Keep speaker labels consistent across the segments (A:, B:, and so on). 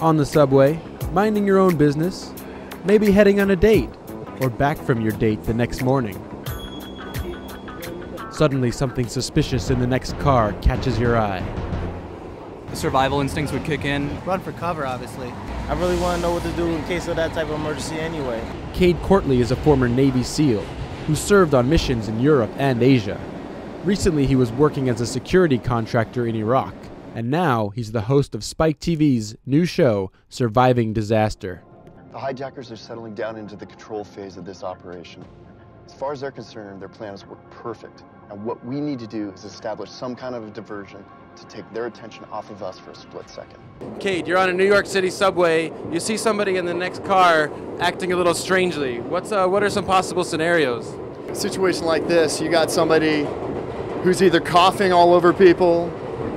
A: on the subway, minding your own business, maybe heading on a date, or back from your date the next morning. Suddenly something suspicious in the next car catches your eye.
B: The survival instincts would kick in.
C: Run for cover, obviously.
D: I really want to know what to do in case of that type of emergency anyway.
A: Cade Courtley is a former Navy SEAL who served on missions in Europe and Asia. Recently, he was working as a security contractor in Iraq, and now he's the host of Spike TV's new show, Surviving Disaster.
E: The hijackers are settling down into the control phase of this operation. As far as they're concerned, their plan has worked perfect. And what we need to do is establish some kind of a diversion to take their attention off of us for a split second.
A: Cade, you're on a New York City subway. You see somebody in the next car acting a little strangely. What are some possible scenarios?
F: A situation like this, you got somebody who's either coughing all over people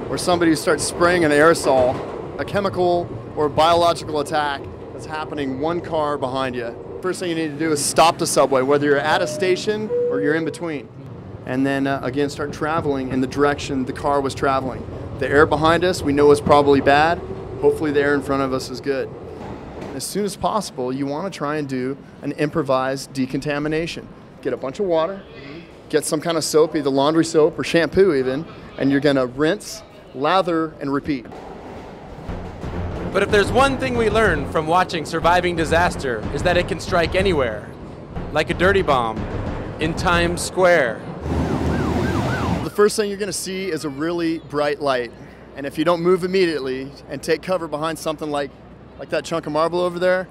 F: or somebody who starts spraying an aerosol, a chemical or biological attack that's happening one car behind you. First thing you need to do is stop the subway, whether you're at a station or you're in between. And then again, start traveling in the direction the car was traveling. The air behind us, we know is probably bad. Hopefully the air in front of us is good. As soon as possible, you want to try and do an improvised decontamination. Get a bunch of water, get some kind of soap, either laundry soap or shampoo even, and you're gonna rinse, lather, and repeat.
A: But if there's one thing we learned from watching Surviving Disaster, is that it can strike anywhere, like a dirty bomb, in Times Square.
F: The first thing you're gonna see is a really bright light. And if you don't move immediately and take cover behind something like that chunk of marble over there,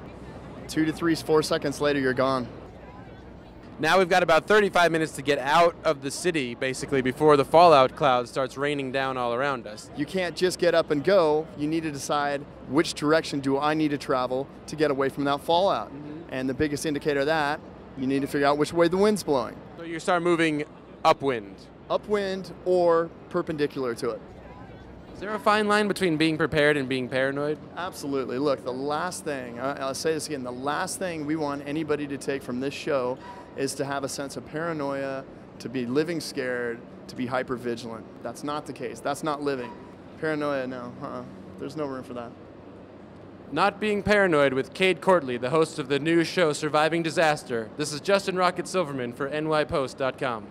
F: 2 to 3, 4 seconds later, you're gone.
A: Now we've got about 35 minutes to get out of the city, basically, before the fallout cloud starts raining down all around us.
F: You can't just get up and go. You need to decide which direction do I need to travel to get away from that fallout. And the biggest indicator of that, you need to figure out which way the wind's blowing.
A: So you start moving upwind.
F: Upwind or perpendicular to it.
A: Is there a fine line between being prepared and being paranoid?
F: Absolutely. Look, the last thing, I'll say this again, the last thing we want anybody to take from this show is to have a sense of paranoia, to be living scared, to be hypervigilant. That's not the case. That's not living. Paranoia, no. There's no room for that.
A: Not being paranoid with Cade Courtley, the host of the new show Surviving Disaster. This is Justin Rocket Silverman for NYPost.com.